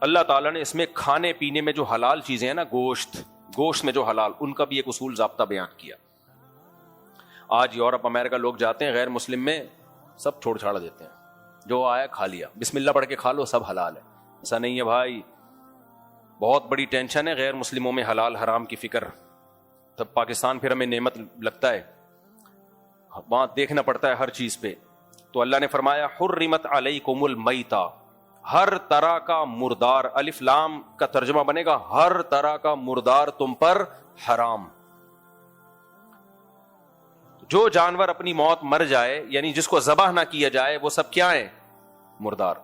اللہ تعالیٰ نے اس میں کھانے پینے میں جو حلال چیزیں ہیں نا، گوشت میں جو حلال، ان کا بھی ایک اصول ضابطہ بیان کیا. آج یورپ امریکہ لوگ جاتے ہیں غیر مسلم میں سب چھوڑ چھاڑ دیتے ہیں، جو آیا کھا لیا، بسم اللہ پڑھ کے کھا لو، سب حلال ہے. ایسا نہیں ہے بھائی، بہت بڑی ٹینشن ہے غیر مسلموں میں حلال حرام کی فکر. تب پاکستان پھر ہمیں نعمت لگتا ہے، وہاں دیکھنا پڑتا ہے ہر چیز پہ. تو اللہ نے فرمایا حرمت علیکم المیتہ، ہر طرح کا مردار، الف لام کا ترجمہ بنے گا ہر طرح کا مردار تم پر حرام. جو جانور اپنی موت مر جائے، یعنی جس کو ذبح نہ کیا جائے، وہ سب کیا ہے؟ مردار.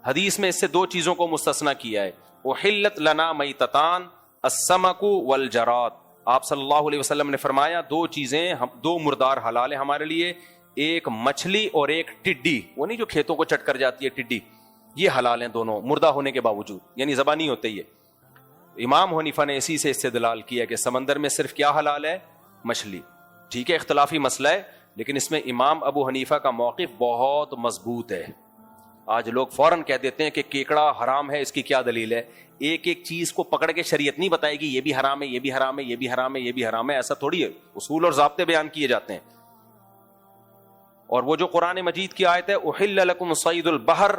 حدیث میں اس سے دو چیزوں کو مستثنا کیا ہے، احلت لنا میتتان السمک والجراد. آپ صلی اللہ علیہ وسلم نے فرمایا دو چیزیں، دو مردار حلال ہیں ہمارے لیے، ایک مچھلی اور ایک ٹڈی. وہ نہیں جو کھیتوں کو چٹ کر جاتی ہے ٹڈی، یہ حلال ہیں دونوں مردہ ہونے کے باوجود، یعنی ذبح نہیں ہوتے. یہ امام حنیفہ نے اسی سے استدلال کیا کہ سمندر میں صرف کیا حلال ہے؟ مچھلی. ٹھیک ہے اختلافی مسئلہ ہے، لیکن اس میں امام ابو حنیفہ کا موقف بہت مضبوط ہے. آج لوگ فوراً کہہ دیتے ہیں کہ کیکڑا حرام ہے، اس کی کیا دلیل ہے؟ ایک ایک چیز کو پکڑ کے شریعت نہیں بتائے گی یہ بھی حرام ہے، یہ بھی حرام ہے، یہ بھی حرام ہے، یہ بھی حرام ہے. ایسا تھوڑی ہے، اصول اور ضابطے بیان کیے جاتے ہیں. اور وہ جو قرآن مجید کی آیت ہے احل لکم صید البحر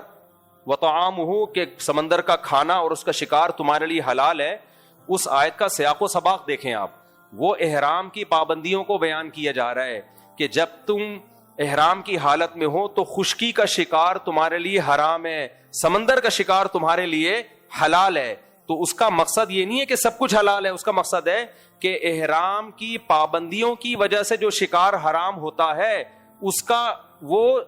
وطعامہ، کہ سمندر کا کھانا اور اس کا شکار تمہارے لیے حلال ہے، اس آیت کا سیاق و سباق دیکھیں آپ. وہ احرام کی پابندیوں کو بیان کیا جا رہا ہے کہ جب تم احرام کی حالت میں ہو تو خشکی کا شکار تمہارے لیے حرام ہے، سمندر کا شکار تمہارے لیے حلال ہے. تو اس کا مقصد یہ نہیں ہے کہ سب کچھ حلال ہے، اس کا مقصد ہے کہ احرام کی پابندیوں کی وجہ سے جو شکار حرام ہوتا ہے اس کا وہ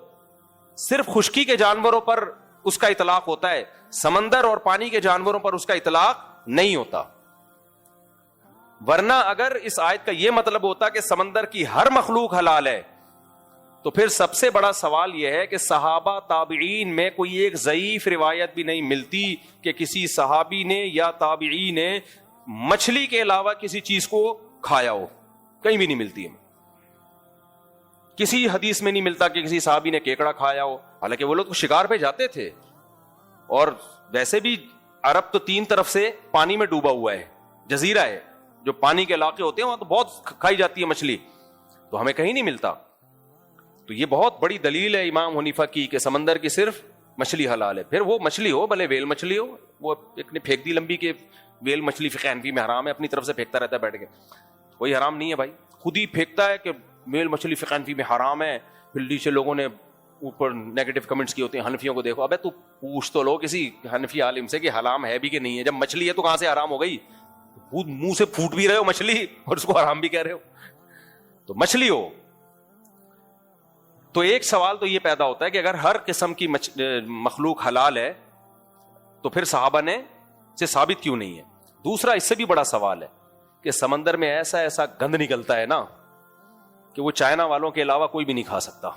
صرف خشکی کے جانوروں پر اس کا اطلاق ہوتا ہے، سمندر اور پانی کے جانوروں پر اس کا اطلاق نہیں ہوتا. ورنہ اگر اس آیت کا یہ مطلب ہوتا کہ سمندر کی ہر مخلوق حلال ہے تو پھر سب سے بڑا سوال یہ ہے کہ صحابہ تابعین میں کوئی ایک ضعیف روایت بھی نہیں ملتی کہ کسی صحابی نے یا تابعی نے مچھلی کے علاوہ کسی چیز کو کھایا ہو. کہیں بھی نہیں ملتی ہے، کسی حدیث میں نہیں ملتا کہ کسی صحابی نے کیکڑا کھایا ہو. حالانکہ وہ لوگ شکار پہ جاتے تھے، اور ویسے بھی عرب تو تین طرف سے پانی میں ڈوبا ہوا ہے، جزیرہ ہے، جو پانی کے علاقے ہوتے ہیں وہاں تو بہت کھائی جاتی ہے مچھلی، تو ہمیں کہیں نہیں ملتا. تو یہ بہت بڑی دلیل ہے امام حنیفہ کی کہ سمندر کی صرف مچھلی حلال ہے. پھر وہ مچھلی ہو، بھلے ویل مچھلی ہو، وہ ایک نے پھینک دی لمبی کہ ویل مچھلی فقہ حنفی میں حرام ہے، اپنی طرف سے پھینکتا رہتا ہے بیٹھ کے، کوئی حرام نہیں ہے بھائی. خود ہی پھینکتا ہے کہ ویل مچھلی فقہ حنفی میں حرام ہے، پھر نیچے لوگوں نے اوپر نیگیٹو کمنٹس کیے ہوتے ہیں حنفیوں کو دیکھو. ابے تو پوچھ تو لو کسی حنفی عالم سے کہ حرام ہے بھی کہ نہیں ہے. جب مچھلی ہے تو کہاں سے حرام ہو گئی؟ منہ سے پھوٹ بھی رہے ہو مچھلی اور اس کو حرام بھی کہہ رہے ہو. تو مچھلی ہو تو ایک سوال تو یہ پیدا ہوتا ہے کہ اگر ہر قسم کی مخلوق حلال ہے تو پھر صحابہ نے سے ثابت کیوں نہیں ہے؟ دوسرا اس سے بھی بڑا سوال ہے کہ سمندر میں ایسا گند نکلتا ہے نا کہ وہ چائنا والوں کے علاوہ کوئی بھی نہیں کھا سکتا.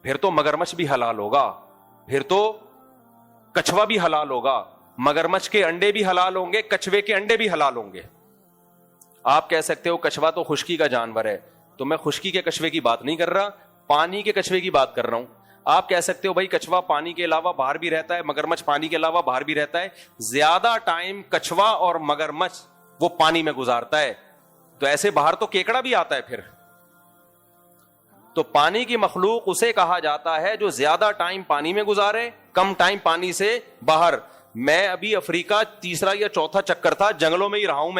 پھر تو مگرمچھ بھی حلال ہوگا، پھر تو کچھوا بھی حلال ہوگا، مگرمچھ کے انڈے بھی حلال ہوں گے، کچھوے کے انڈے بھی حلال ہوں گے. آپ کہہ سکتے ہو کچھوا تو خشکی کا جانور ہے، تو میں خشکی کے کچھوے کی بات نہیں کر رہا، پانی کے کچھوے کی بات کر رہا ہوں. آپ کہہ سکتے ہو بھائی کچھوا پانی کے علاوہ باہر بھی رہتا ہے، مگرمچھ پانی کے علاوہ باہر بھی رہتا ہے. زیادہ ٹائم کچھوا اور مگرمچھ وہ پانی میں گزارتا ہے، تو ایسے باہر تو کیکڑا بھی آتا ہے. پھر تو پانی کی مخلوق اسے کہا جاتا ہے جو زیادہ ٹائم پانی میں گزارے، کم ٹائم پانی سے باہر. میں ابھی افریقہ تیسرا یا چوتھا چکر تھا، جنگلوں میں ہی رہا ہوں.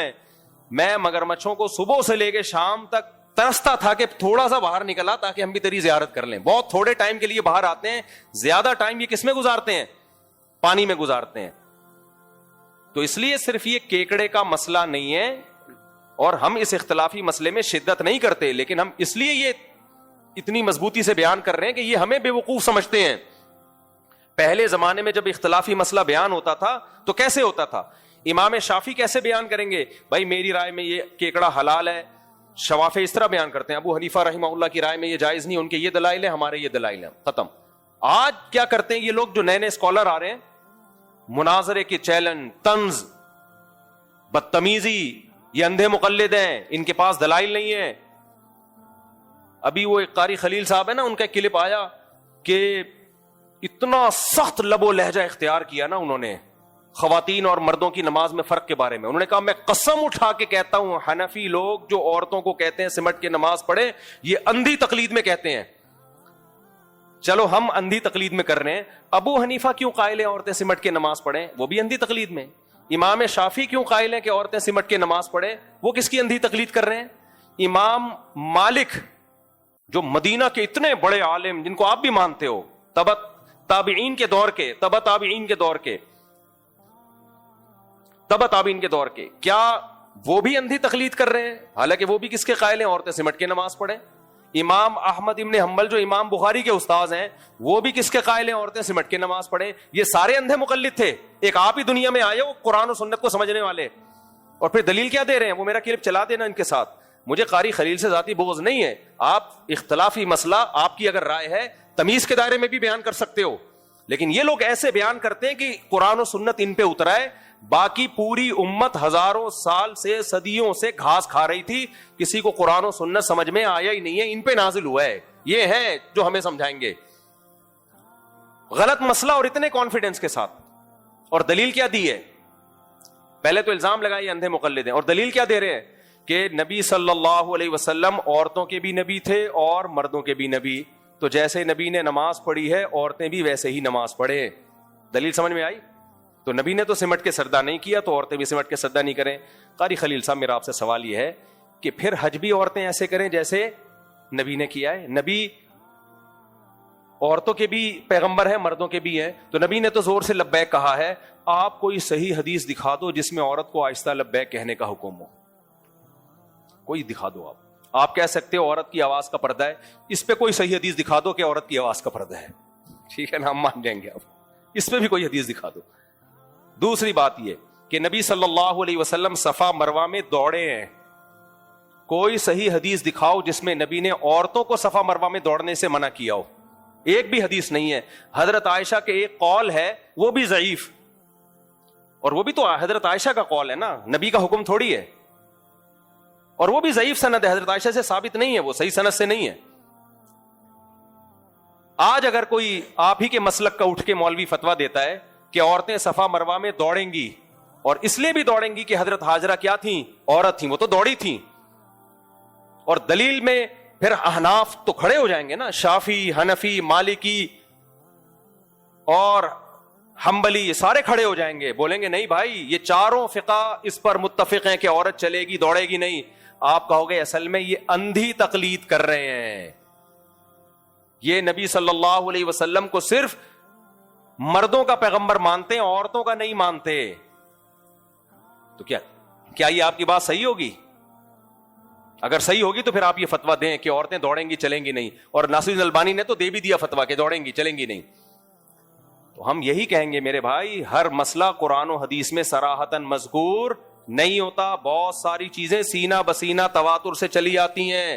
میں مگرمچھوں کو صبح سے لے کے شام تک ترستا تھا کہ تھوڑا سا باہر نکلا تاکہ ہم بھی تیری زیارت کر لیں. بہت تھوڑے ٹائم کے لیے باہر آتے ہیں، زیادہ ٹائم یہ کس میں گزارتے ہیں؟ پانی میں گزارتے ہیں. تو اس لیے صرف یہ کیکڑے کا مسئلہ نہیں ہے، اور ہم اس اختلافی مسئلے میں شدت نہیں کرتے، لیکن ہم اس لیے یہ اتنی مضبوطی سے بیان کر رہے ہیں کہ یہ ہمیں بے وقوف سمجھتے ہیں. پہلے زمانے میں جب اختلافی مسئلہ بیان ہوتا تھا تو کیسے ہوتا تھا؟ امام شافعی کیسے بیان کریں گے؟ بھائی میری رائے میں یہ کیکڑا حلال ہے. شوافع اس طرح بیان کرتے ہیں، ابو حنیفہ رحمہ اللہ کی رائے میں یہ جائز نہیں، ان کے یہ دلائل ہیں، ہمارے یہ دلائل ہیں، ختم. آج کیا کرتے ہیں یہ لوگ جو نئے نئے اسکالر آ رہے ہیں، مناظرے کے چیلنج، طنز، بدتمیزی، یہ اندھے مقلد ہیں، ان کے پاس دلائل نہیں ہے. ابھی وہ ایک قاری خلیل صاحب ہے نا، ان کا کلپ آیا کہ اتنا سخت لب و لہجہ اختیار کیا نا انہوں نے خواتین اور مردوں کی نماز میں فرق کے بارے میں. انہوں نے کہا میں قسم اٹھا کے کہتا ہوں حنفی لوگ جو عورتوں کو کہتے ہیں سمٹ کے نماز پڑھیں, یہ اندھی تقلید میں کہتے ہیں. چلو ہم اندھی تقلید میں کر رہے ہیں, ابو حنیفہ کیوں قائل ہیں عورتیں سمٹ کے نماز پڑھیں؟ وہ بھی اندھی تقلید میں. امام شافعی کیوں قائل ہیں کہ عورتیں سمٹ کے نماز پڑھیں؟ وہ کس کی اندھی تقلید کر رہے ہیں؟ امام مالک جو مدینہ کے اتنے بڑے عالم جن کو آپ بھی مانتے ہو, تابعین کے دور کے, تبع تابعین کے دور کے, کیا وہ بھی اندھی تقلید کر رہے ہیں؟ حالانکہ وہ بھی کس کے قائل ہیں عورتیں سمٹ کے نماز پڑھیں. امام احمد ابن حنبل جو امام بخاری کے استاذ ہیں, وہ بھی کس کے قائل ہیں عورتیں سمٹ کے نماز پڑھیں. یہ سارے اندھے مقلد تھے. ایک آپ ہی دنیا میں آئے ہو قرآن و سنت کو سمجھنے والے, اور پھر دلیل کیا دے رہے ہیں؟ وہ میرا کلپ چلا دینا ان کے ساتھ. مجھے قاری خلیل سے ذاتی بغض نہیں ہے, آپ اختلافی مسئلہ آپ کی اگر رائے ہے تمیز کے دائرے میں بھی بیان کر سکتے ہو, لیکن یہ لوگ ایسے بیان کرتے ہیں کہ قرآن و سنت ان پہ اترا ہے, باقی پوری امت ہزاروں سال سے صدیوں سے گھاس کھا رہی تھی, کسی کو قرآن و سنت سمجھ میں آیا ہی نہیں ہے, ان پہ نازل ہوا ہے. یہ ہے جو ہمیں سمجھائیں گے غلط مسئلہ اور اتنے کانفیڈنس کے ساتھ. اور دلیل کیا دی ہے؟ پہلے تو الزام لگائے اندھے مقلد ہیں, اور دلیل کیا دے رہے ہیں کہ نبی صلی اللہ علیہ وسلم عورتوں کے بھی نبی تھے اور مردوں کے بھی نبی, تو جیسے نبی نے نماز پڑھی ہے عورتیں بھی ویسے ہی نماز پڑھے. دلیل سمجھ میں آئی؟ تو نبی نے تو سمٹ کے سردہ نہیں کیا, تو عورتیں بھی سمٹ کے سردہ نہیں کریں. قاری خلیل صاحب میرا آپ سے سوال یہ ہے کہ پھر حج بھی عورتیں ایسے کریں جیسے نبی نے کیا ہے؟ نبی عورتوں کے بھی پیغمبر ہیں, مردوں کے بھی ہیں, تو نبی نے تو زور سے لبیک کہا ہے. آپ کوئی صحیح حدیث دکھا دو جس میں عورت کو آہستہ لبیک کہنے کا حکم ہو, کوئی دکھا دو. آپ کہہ سکتے ہو عورت کی آواز کا پردہ ہے, اس پہ کوئی صحیح حدیث دکھا دو کہ عورت کی آواز کا پردہ ہے, ٹھیک ہے نا, ہم مان جائیں گے. آپ اس پہ بھی کوئی حدیث دکھا دو. دوسری بات یہ کہ نبی صلی اللہ علیہ وسلم صفا مروہ میں دوڑے ہیں, کوئی صحیح حدیث دکھاؤ جس میں نبی نے عورتوں کو صفا مروہ میں دوڑنے سے منع کیا ہو. ایک بھی حدیث نہیں ہے. حضرت عائشہ کے ایک قول ہے, وہ بھی ضعیف, اور وہ بھی تو حضرت عائشہ کا قول ہے نا, نبی کا حکم تھوڑی ہے, اور وہ بھی ضعیف سند ہے, حضرت عائشہ سے ثابت نہیں ہے, وہ صحیح سند سے نہیں ہے. آج اگر کوئی آپ ہی کے مسلک کا اٹھ کے مولوی فتویٰ دیتا ہے کہ عورتیں صفا مروہ میں دوڑیں گی, اور اس لیے بھی دوڑیں گی کہ حضرت ہاجرہ کیا تھیں؟ عورت تھیں, وہ تو دوڑی تھیں, اور دلیل میں پھر احناف تو کھڑے ہو جائیں گے نا, شافی, حنفی, مالکی اور حنبلی, یہ سارے کھڑے ہو جائیں گے, بولیں گے نہیں بھائی یہ چاروں فقہ اس پر متفق ہیں کہ عورت چلے گی دوڑے گی نہیں. آپ کہو گے اصل میں یہ اندھی تقلید کر رہے ہیں, یہ نبی صلی اللہ علیہ وسلم کو صرف مردوں کا پیغمبر مانتے ہیں, عورتوں کا نہیں مانتے. تو کیا یہ آپ کی بات صحیح ہوگی؟ اگر صحیح ہوگی تو پھر آپ یہ فتویٰ دیں کہ عورتیں دوڑیں گی چلیں گی نہیں, اور ناصرالدین البانی نے تو دے بھی دیا فتویٰ کہ دوڑیں گی چلیں گی نہیں. تو ہم یہی کہیں گے میرے بھائی, ہر مسئلہ قرآن و حدیث میں صراحتاً مذکور نہیں ہوتا. بہت ساری چیزیں سینہ بسینہ تواتر سے چلی آتی ہیں,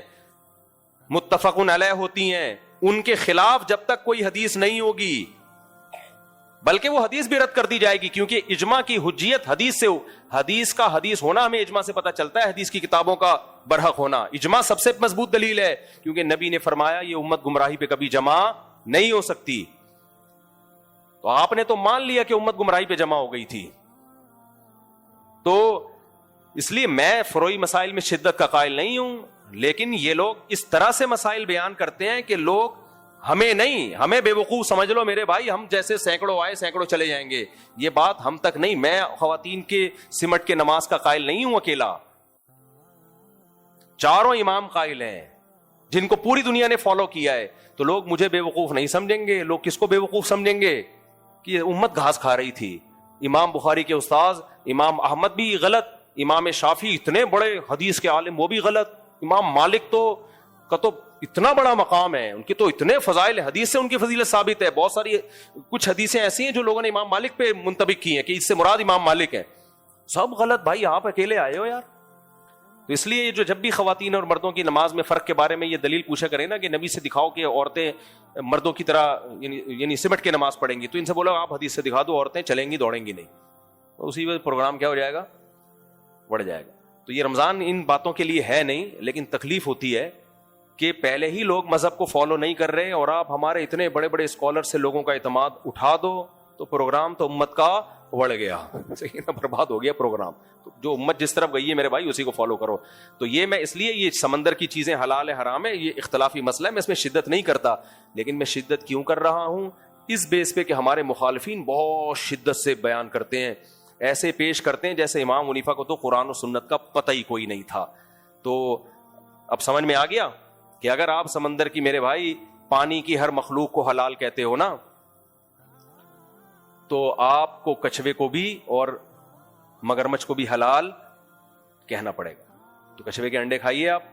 متفقن علیہ ہوتی ہیں, ان کے خلاف جب تک کوئی حدیث نہیں ہوگی, بلکہ وہ حدیث بھی رد کر دی جائے گی, کیونکہ اجماع کی حجیت حدیث سے, حدیث کا حدیث ہونا ہمیں اجماع سے پتہ چلتا ہے, حدیث کی کتابوں کا برحق ہونا. اجماع سب سے مضبوط دلیل ہے, کیونکہ نبی نے فرمایا یہ امت گمراہی پہ کبھی جمع نہیں ہو سکتی. تو آپ نے تو مان لیا کہ امت گمراہی پہ جمع ہو گئی تھی. تو اس لیے میں فروعی مسائل میں شدت کا قائل نہیں ہوں, لیکن یہ لوگ اس طرح سے مسائل بیان کرتے ہیں کہ لوگ ہمیں نہیں, ہمیں بے وقوف سمجھ لو میرے بھائی, ہم جیسے سینکڑوں آئے سینکڑوں چلے جائیں گے. یہ بات ہم تک نہیں. میں خواتین کے سمٹ کے نماز کا قائل نہیں ہوں اکیلا, چاروں امام قائل ہیں جن کو پوری دنیا نے فالو کیا ہے. تو لوگ مجھے بے وقوف نہیں سمجھیں گے. لوگ کس کو بے وقوف سمجھیں گے؟ کہ امت گھاس کھا رہی تھی. امام بخاری کے استاذ امام احمد بھی غلط, امام شافعی اتنے بڑے حدیث کے عالم وہ بھی غلط, امام مالک کا تو اتنا بڑا مقام ہے, ان کے تو اتنے فضائل, حدیث سے ان کی فضیلت ثابت ہے. بہت ساری کچھ حدیثیں ایسی ہیں جو لوگوں نے امام مالک پہ منطبق کی ہیں کہ اس سے مراد امام مالک ہیں. سب غلط بھائی, آپ اکیلے آئے ہو یار. تو اس لیے جو جب بھی خواتین اور مردوں کی نماز میں فرق کے بارے میں یہ دلیل پوچھا کریں نا کہ نبی سے دکھاؤ کہ عورتیں مردوں کی طرح یعنی سمٹ کے نماز پڑھیں گی, تو ان سے بولو آپ حدیث سے دکھا دو عورتیں چلیں گی دوڑیں گی نہیں, تو اسی وقت پروگرام کیا ہو جائے گا, بڑھ جائے گا. تو یہ رمضان ان باتوں کے لیے ہے نہیں, لیکن تکلیف ہوتی ہے کہ پہلے ہی لوگ مذہب کو فالو نہیں کر رہے اور آپ ہمارے اتنے بڑے بڑے اسکالر سے لوگوں کا اعتماد اٹھا دو تو پروگرام تو امت کا بڑھ گیا, صحیح نا, برباد ہو گیا پروگرام. تو جو امت جس طرف گئی ہے میرے بھائی اسی کو فالو کرو. تو یہ میں اس لیے یہ سمندر کی چیزیں حلال ہے حرام ہے یہ اختلافی مسئلہ ہے, میں اس میں شدت نہیں کرتا, لیکن میں شدت کیوں کر رہا ہوں اس بیس پہ کہ ہمارے مخالفین بہت شدت سے بیان کرتے ہیں, ایسے پیش کرتے ہیں جیسے امام حنیفہ کو تو قرآن و سنت کا پتہ ہی کوئی نہیں تھا. تو اب سمجھ میں آ گیا کہ اگر آپ سمندر کی میرے بھائی پانی کی ہر مخلوق کو حلال کہتے ہو نا, تو آپ کو کچھوے کو بھی اور مگرمچھ کو بھی حلال کہنا پڑے گا. تو کچھوے کے انڈے کھائیے آپ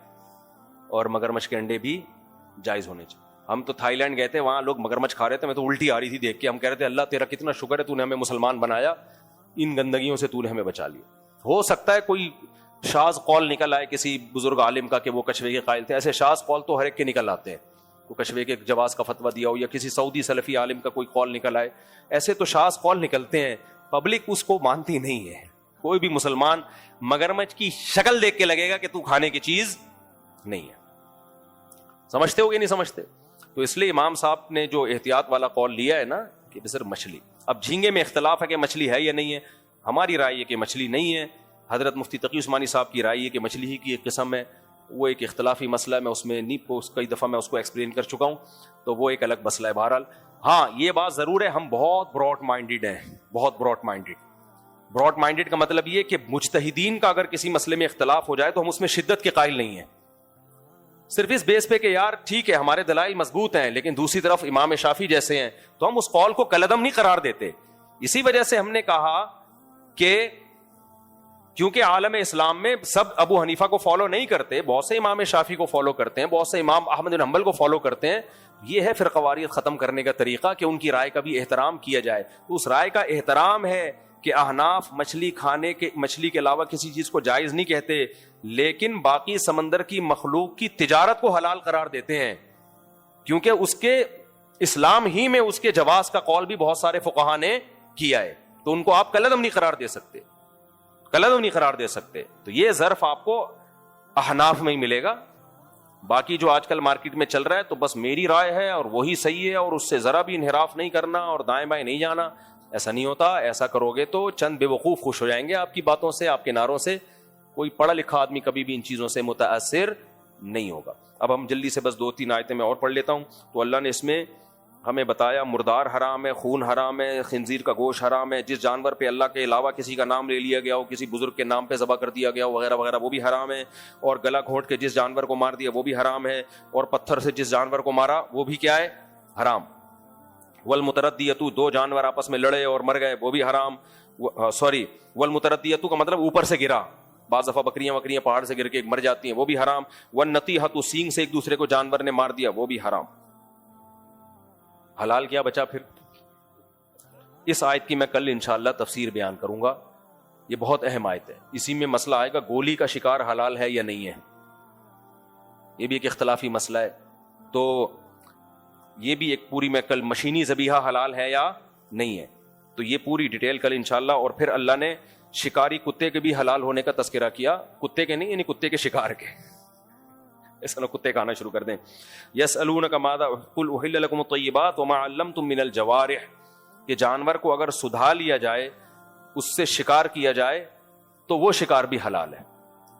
اور مگرمچھ کے انڈے بھی جائز ہونے چاہیے. ہم تو تھائی لینڈ گئے تھے, وہاں لوگ مگرمچھ کھا رہے تھے, میں تو الٹی آ رہی تھی دیکھ کے. ہم کہہ رہے تھے اللہ تیرا کتنا شکر ہے تو نے ہمیں مسلمان بنایا, ان گندگیوں سے تو نے ہمیں بچا لیا. ہو سکتا ہے کوئی شاذ قول نکل آئے کسی بزرگ عالم کا کہ وہ کچھوے کے قائل تھے, ایسے شاذ قول تو ہر ایک کے نکل آتے ہیں. کوئی کچھوے کے جواز کا فتویٰ دیا ہو یا کسی سعودی سلفی عالم کا کوئی قول نکل آئے, ایسے تو شاذ قول نکلتے ہیں, پبلک اس کو مانتی نہیں ہے. کوئی بھی مسلمان مگرمچھ کی شکل دیکھ کے لگے گا کہ تو کھانے کی چیز نہیں ہے. سمجھتے ہو کہ نہیں سمجھتے؟ تو اس لیے امام صاحب نے جو احتیاط والا قول لیا ہے نا کہ صرف مچھلی. اب جھینگے میں اختلاف ہے کہ مچھلی ہے یا نہیں ہے, ہماری رائے یہ کہ مچھلی نہیں ہے, حضرت مفتی تقی عثمانی صاحب کی رائے یہ کہ مچھلی ہی کی ایک قسم ہے. وہ ایک اختلافی مسئلہ ہے, میں اس میں نہیں کئی دفعہ میں اس کو ایکسپلین کر چکا ہوں, تو وہ ایک الگ مسئلہ ہے. بہرحال ہاں یہ بات ضرور ہے, ہم بہت براڈ مائنڈیڈ ہیں, بہت براڈ مائنڈیڈ. براڈ مائنڈیڈ کا مطلب یہ کہ مجتہدین کا اگر کسی مسئلے میں اختلاف ہو جائے تو ہم اس میں شدت کے قائل نہیں ہیں, صرف اس بیس پہ کہ یار ٹھیک ہے ہمارے دلائل مضبوط ہیں, لیکن دوسری طرف امام شافعی جیسے ہیں تو ہم اس قول کو کالعدم نہیں قرار دیتے. اسی وجہ سے ہم نے کہا کہ کیونکہ عالم اسلام میں سب ابو حنیفہ کو فالو نہیں کرتے, بہت سے امام شافعی کو فالو کرتے ہیں, بہت سے امام احمد بن حنبل کو فالو کرتے ہیں. یہ ہے فرقواریت ختم کرنے کا طریقہ کہ ان کی رائے کا بھی احترام کیا جائے. تو اس رائے کا احترام ہے کہ احناف مچھلی کے علاوہ کسی چیز کو جائز نہیں کہتے, لیکن باقی سمندر کی مخلوق کی تجارت کو حلال قرار دیتے ہیں, کیونکہ اس کے اسلام ہی میں اس کے جواز کا قول بھی بہت سارے فقہا نے کیا ہے. تو ان کو آپ کالعدم نہیں قرار دے سکتے, کالعدم نہیں قرار دے سکتے. تو یہ ظرف آپ کو احناف میں ہی ملے گا. باقی جو آج کل مارکیٹ میں چل رہا ہے تو بس میری رائے ہے اور وہی صحیح ہے اور اس سے ذرا بھی انحراف نہیں کرنا اور دائیں بائیں نہیں جانا, ایسا نہیں ہوتا. ایسا کرو گے تو چند بے وقوف خوش ہو جائیں گے آپ کی باتوں سے, آپ کے نعروں سے. کوئی پڑھا لکھا آدمی کبھی بھی ان چیزوں سے متاثر نہیں ہوگا. اب ہم جلدی سے بس 2-3 آیتیں میں اور پڑھ لیتا ہوں. تو اللہ نے اس میں ہمیں بتایا مردار حرام ہے, خون حرام ہے, خنزیر کا گوشت حرام ہے, جس جانور پہ اللہ کے علاوہ کسی کا نام لے لیا گیا ہو, کسی بزرگ کے نام پہ ذبح کر دیا گیا ہو وغیرہ وغیرہ, وہ بھی حرام ہے. اور گلا گھونٹ کے جس جانور کو مار دیا وہ بھی حرام ہے. اور پتھر سے جس جانور کو مارا وہ بھی کیا ہے, حرام. والمتردیۃ, 2 جانور آپس میں لڑے اور مر گئے وہ بھی حرام. والمتردیۃ کا مطلب اوپر سے گرا, بعض دفعہ بکریاں پہاڑ سے گر کے مر جاتی ہیں وہ بھی حرام. والنطیحۃ, سینگ سے ایک دوسرے کو جانور نے مار دیا وہ بھی حرام. حلال کیا بچا پھر؟ اس آیت کی میں کل انشاءاللہ تفسیر بیان کروں گا, یہ بہت اہم آیت ہے. اسی میں مسئلہ آئے گا گولی کا شکار حلال ہے یا نہیں ہے, یہ بھی ایک اختلافی مسئلہ ہے. تو یہ بھی ایک پوری میں کل مشینی ذبیحہ حلال ہے یا نہیں ہے, تو یہ پوری ڈیٹیل کل انشاءاللہ. اور پھر اللہ نے شکاری کتے کے بھی حلال ہونے کا تذکرہ کیا, کتے کے نہیں یعنی کتے کے شکار کے, اس نے کتے کھانا شروع کر دیں. یسألونک ماذا قل احل لکم الطیبات وما علمتم من الجوارح, کہ جانور کو اگر سدھا لیا جائے, اس سے شکار کیا جائے تو وہ شکار بھی حلال ہے.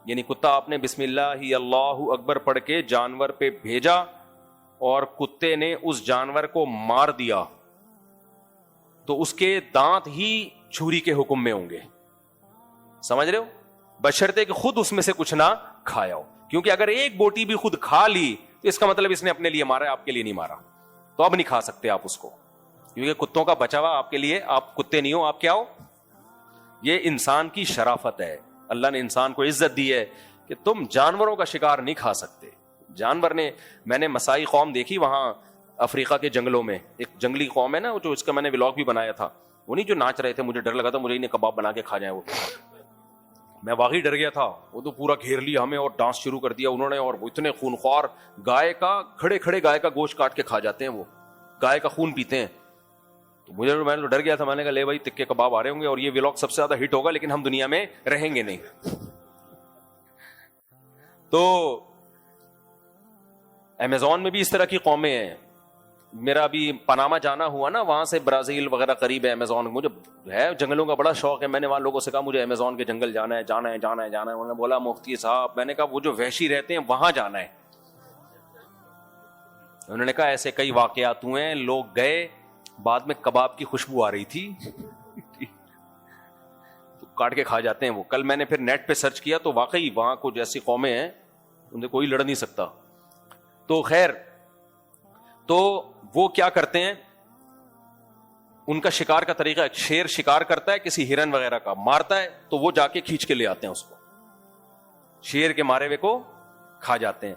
یعنی کتا آپ نے بسم اللہ اللہ اکبر پڑھ کے جانور پہ بھیجا اور کتے نے اس جانور کو مار دیا تو اس کے دانت ہی چھری کے حکم میں ہوں گے, سمجھ رہے ہو, بشرطے کہ خود اس میں سے کچھ نہ کھایا ہو. کیونکہ اگر ایک بوٹی بھی خود کھا لی تو اس کا مطلب اس نے اپنے لیے مارا ہے, آپ کے لیے نہیں مارا, تو اب نہیں کھا سکتے آپ اس کو, کیونکہ کتوں کا بچا ہوا آپ کے لیے, آپ کتے نہیں ہو, آپ کیا ہو. یہ انسان کی شرافت ہے, اللہ نے انسان کو عزت دی ہے کہ تم جانوروں کا شکار نہیں کھا سکتے. جانور نے, میں نے مسائی قوم دیکھی وہاں افریقہ کے جنگلوں میں, ایک جنگلی قوم ہے نا جو, اس کا میں نے ولاگ بھی بنایا تھا, وہ نہیں جو ناچ رہے تھے, مجھے ڈر لگا تھا مجھے انہیں کباب بنا کے کھا جائیں وہ, میں واقعی ڈر گیا تھا. وہ تو پورا گھیر لیا ہمیں اور ڈانس شروع کر دیا انہوں نے, اور وہ اتنے خونخوار گائے کا کھڑے گائے کا گوشت کاٹ کے کھا جاتے ہیں, وہ گائے کا خون پیتے ہیں. تو میں تو ڈر گیا تھا, میں نے کہا لے بھائی تکے کباب آ رہے ہوں گے اور یہ ولاگ سب سے زیادہ ہٹ ہوگا لیکن ہم دنیا میں رہیں گے نہیں. تو امیزون میں بھی اس طرح کی قومیں ہیں. میرا ابھی پاناما جانا ہوا نا, وہاں سے برازیل وغیرہ قریب ہے امیزون. مجھے ہے جنگلوں کا بڑا شوق ہے. میں نے وہاں لوگوں سے کہا مجھے امیزون کے جنگل جانا ہے جانا ہے جانا ہے جانا ہے. انہوں نے بولا مفتی صاحب, میں نے کہا وہ جو وحشی رہتے ہیں وہاں جانا ہے. انہوں نے کہا ایسے کئی واقعات ہوئے ہیں, لوگ گئے, بعد میں کباب کی خوشبو آ رہی تھی تو کاٹ کے کھا جاتے ہیں وہ. کل میں نے پھر نیٹ پہ سرچ کیا تو واقعی وہاں کو جیسی قومیں ہیں ان سے کوئی لڑ نہیں سکتا. تو خیر, تو وہ کیا کرتے ہیں, ان کا شکار کا طریقہ, شیر شکار کرتا ہے کسی ہرن وغیرہ کا, مارتا ہے تو وہ جا کے کھینچ کے لے آتے ہیں اس کو, شیر کے مارے ہوئے کو کھا جاتے ہیں.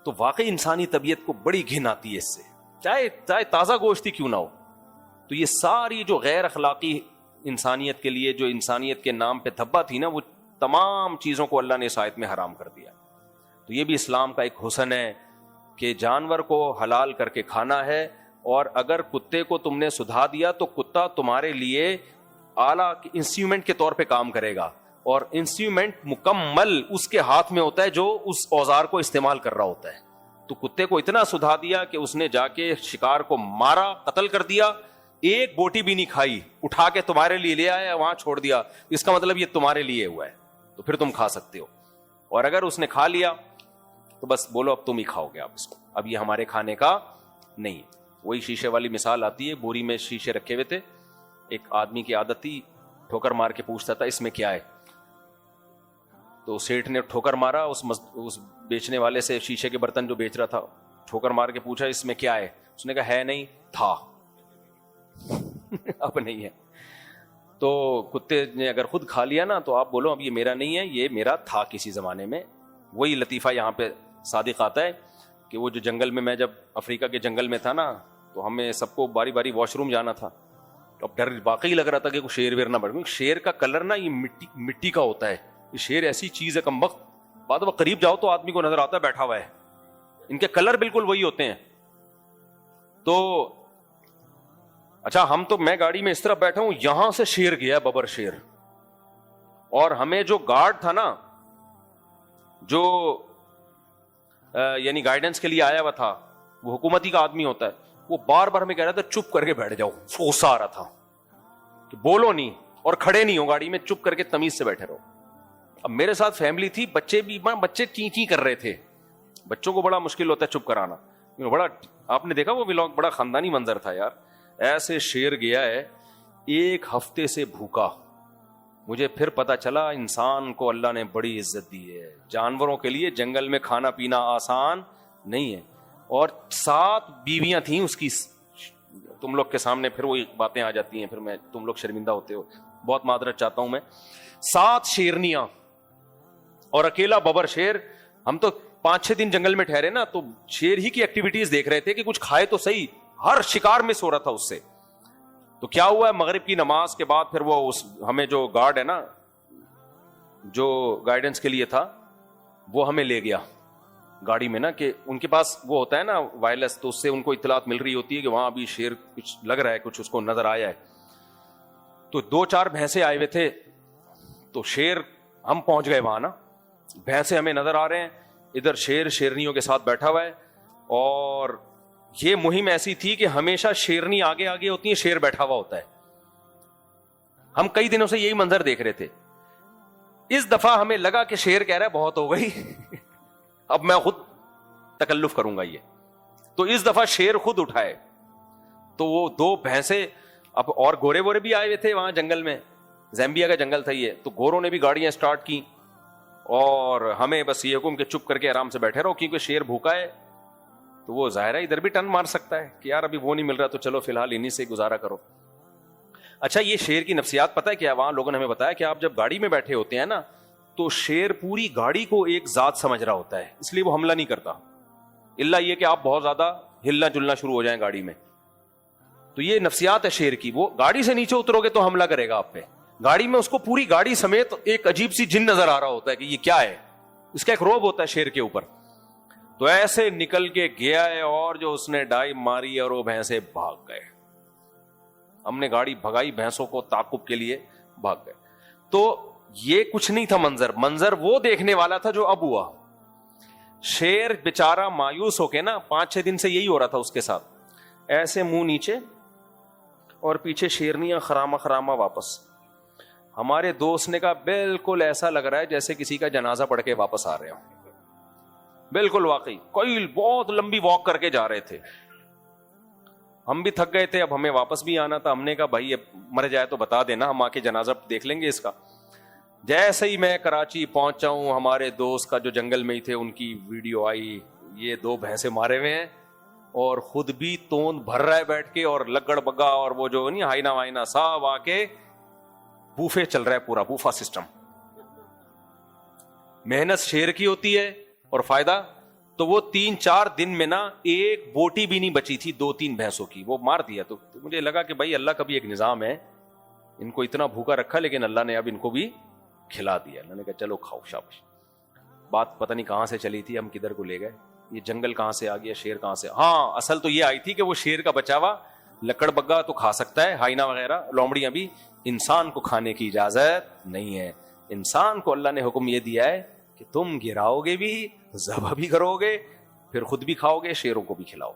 تو واقعی انسانی طبیعت کو بڑی گھن آتی ہے اس سے, چاہے تازہ گوشت ہی کیوں نہ ہو. تو یہ ساری جو غیر اخلاقی انسانیت کے لیے, جو انسانیت کے نام پہ دھبا تھی نا, وہ تمام چیزوں کو اللہ نے اس آیت میں حرام کر دیا. تو یہ بھی اسلام کا ایک حسن ہے کہ جانور کو حلال کر کے کھانا ہے, اور اگر کتے کو تم نے سدھا دیا تو کتا تمہارے لیے اعلیٰ انسٹرومنٹ کے طور پہ کام کرے گا, اور انسٹرومنٹ مکمل اس کے ہاتھ میں ہوتا ہے جو اس اوزار کو استعمال کر رہا ہوتا ہے. تو کتے کو اتنا سدھا دیا کہ اس نے جا کے شکار کو مارا, قتل کر دیا, ایک بوٹی بھی نہیں کھائی, اٹھا کے تمہارے لیے لے آیا, وہاں چھوڑ دیا. اس کا مطلب یہ تمہارے لیے ہوا ہے, تو پھر تم کھا سکتے ہو. اور اگر اس نے کھا لیا تو بس بولو اب تم ہی کھاؤ گے آپ اس کو, اب یہ ہمارے کھانے کا نہیں. وہی شیشے والی مثال آتی ہے, بوری میں شیشے رکھے ہوئے تھے, ایک آدمی کی عادت تھی ٹھوکر مار کے پوچھتا تھا اس میں کیا ہے. تو سیٹھ نے ٹھوکر مارا, اس بیچنے والے سے, شیشے کے برتن جو بیچ رہا تھا, ٹھوکر مار کے پوچھا اس میں کیا ہے. اس نے کہا ہے نہیں, تھا اب نہیں ہے. تو کتے نے اگر خود کھا لیا نا تو آپ بولو اب یہ میرا نہیں ہے, یہ میرا تھا کسی زمانے میں. وہی لطیفہ یہاں پہ صادق آتا ہے کہ وہ جو جنگل میں, میں جب افریقہ کے جنگل میں تھا نا, تو ہمیں سب کو باری باری واش روم جانا تھا. اب ڈر واقعی لگ رہا تھا کہ کوئی شیر ویر نہ بڑھ. شیر کا کلر نا یہ مٹی کا ہوتا ہے. یہ شیر ایسی چیز ہے کم وقت, بعد وقت قریب جاؤ تو آدمی کو نظر آتا ہے بیٹھا ہوا ہے. ان کے کلر بالکل وہی ہوتے ہیں. تو اچھا, میں گاڑی میں اس طرح بیٹھا ہوں, یہاں سے شیر گیا, ببر شیر, اور ہمیں جو گارڈ تھا نا, جو یعنی گائیڈنس کے لیے آیا ہوا تھا, وہ حکومتی کا آدمی ہوتا ہے, وہ بار بار ہمیں کہہ رہا تھا چپ کر کے بیٹھ جاؤ. غصہ آ رہا تھا کہ بولو نہیں اور کھڑے نہیں ہو گاڑی میں, چپ کر کے تمیز سے بیٹھے رہو. اب میرے ساتھ فیملی تھی, بچے چی چی کر رہے تھے. بچوں کو بڑا مشکل ہوتا ہے چپ کرانا. بڑا, آپ نے دیکھا وہ ولاگ, بڑا خاندانی منظر تھا یار. ایسے شیر گیا ہے, 1 ہفتے سے بھوکا. مجھے پھر پتا چلا انسان کو اللہ نے بڑی عزت دی ہے. جانوروں کے لیے جنگل میں کھانا پینا آسان نہیں ہے. اور 7 بیویاں تھیں اس کی. تم لوگ کے سامنے پھر وہی باتیں آ جاتی ہیں, پھر تم لوگ شرمندہ ہوتے ہو, بہت معذرت چاہتا ہوں میں. 7 شیرنیاں اور اکیلا ببر شیر. ہم تو 5-6 دن جنگل میں ٹھہرے نا, تو شیر ہی کی ایکٹیویٹیز دیکھ رہے تھے کہ کچھ کھائے تو صحیح. ہر شکار میں سو رہا تھا اس سے. تو کیا ہوا ہے, مغرب کی نماز کے بعد پھر وہ ہمیں جو گارڈ ہے نا, جو گائیڈنس کے لیے تھا, وہ ہمیں لے گیا گاڑی میں نا, کہ ان کے پاس وہ ہوتا ہے نا وائرلیس, تو اس سے ان کو اطلاعات مل رہی ہوتی ہے کہ وہاں ابھی شیر کچھ لگ رہا ہے, کچھ اس کو نظر آیا ہے. تو 2-4 بھینسے آئے ہوئے تھے, تو شیر, ہم پہنچ گئے وہاں نا, بھینسے ہمیں نظر آ رہے ہیں, ادھر شیر شیرنیوں کے ساتھ بیٹھا ہوا ہے. اور یہ مہم ایسی تھی کہ ہمیشہ شیرنی آگے آگے ہوتی ہے, شیر بیٹھا ہوا ہوتا ہے. ہم کئی دنوں سے یہی منظر دیکھ رہے تھے. اس دفعہ ہمیں لگا کہ شیر کہہ رہا ہے بہت ہو گئی, اب میں خود تکلف کروں گا یہ. تو اس دفعہ شیر خود اٹھائے. تو وہ 2 بھینسے, اب اور گورے وورے بھی آئے ہوئے تھے وہاں جنگل میں, زیمبیا کا جنگل تھا یہ, تو گوروں نے بھی گاڑیاں سٹارٹ کی, اور ہمیں بس یہ حکم کہ چپ کر کے آرام سے بیٹھے رہو, کیونکہ شیر بھوکا ہے. تو وہ ظاہر ہے ادھر بھی ٹن مار سکتا ہے کہ یار ابھی وہ نہیں مل رہا, تو چلو فی الحال انہی سے گزارا کرو. اچھا, یہ شیر کی نفسیات پتہ ہے کیا؟ وہاں لوگوں نے ہمیں بتایا کہ آپ جب گاڑی میں بیٹھے ہوتے ہیں نا, تو شیر پوری گاڑی کو ایک ذات سمجھ رہا ہوتا ہے, اس لیے وہ حملہ نہیں کرتا, الا یہ کہ آپ بہت زیادہ ہلنا جلنا شروع ہو جائیں گاڑی میں. تو یہ نفسیات ہے شیر کی. وہ گاڑی سے نیچے اترو گے تو حملہ کرے گا آپ پہ. گاڑی میں اس کو پوری گاڑی سمیت ایک عجیب سی جن نظر آ رہا ہوتا ہے کہ یہ کیا ہے, اس کا ایک روب ہوتا ہے شیر کے اوپر. تو ایسے نکل کے گیا ہے, اور جو اس نے ڈائی ماری اور وہ بھینسے بھاگ گئے. ہم نے گاڑی بھگائی, بھینسوں کو تعاقب کے لیے بھاگ گئے. تو یہ کچھ نہیں تھا منظر وہ دیکھنے والا تھا جو اب ہوا. شیر بیچارہ مایوس ہو کے نا 5-6 دن سے یہی ہو رہا تھا اس کے ساتھ, ایسے منہ نیچے اور پیچھے شیرنیاں خرامہ خرامہ واپس. ہمارے دوست نے کہا بالکل ایسا لگ رہا ہے جیسے کسی کا جنازہ پڑھ کے واپس آ رہے ہوں. بالکل واقعی, کوئی بہت لمبی واک کر کے جا رہے تھے. ہم بھی تھک گئے تھے, اب ہمیں واپس بھی آنا تھا. ہم نے کہا بھائی مر جائے تو بتا دینا, ہم آ کے جنازہ دیکھ لیں گے اس کا. جیسے ہی میں کراچی پہنچا ہوں, ہمارے دوست کا جو جنگل میں ہی تھے ان کی ویڈیو آئی, یہ 2 بھینسے مارے ہوئے ہیں اور خود بھی توند بھر رہا ہے بیٹھ کے, اور لگڑ بگا اور وہ جو نہیں ہائنا وائنا سب آ کے بوفے چل رہا ہے, پورا بوفا سسٹم. محنت شیر کی ہوتی ہے اور فائدہ تو وہ 3-4 دن میں نا ایک بوٹی بھی نہیں بچی تھی 2-3 بھینسوں کی, وہ مار دیا. تو مجھے لگا کہ بھائی اللہ کا بھی ایک نظام ہے, ان کو اتنا بھوکا رکھا لیکن اللہ نے اب ان کو بھی کھلا دیا. اللہ نے کہا چلو کھاؤ شاباش. بات پتہ نہیں کہاں سے چلی تھی, ہم کدھر کو لے گئے, یہ جنگل کہاں سے آ گیا, شیر کہاں سے. ہاں اصل تو یہ آئی تھی کہ وہ شیر کا بچا ہوا لکڑ بگا تو کھا سکتا ہے, ہائنا وغیرہ لومڑیاں بھی, انسان کو کھانے کی اجازت نہیں ہے. انسان کو اللہ نے حکم یہ دیا ہے کہ تم گراؤ گے بھی, ذبح بھی کرو گے, پھر خود بھی کھاؤ گے, شیروں کو بھی کھلاؤ.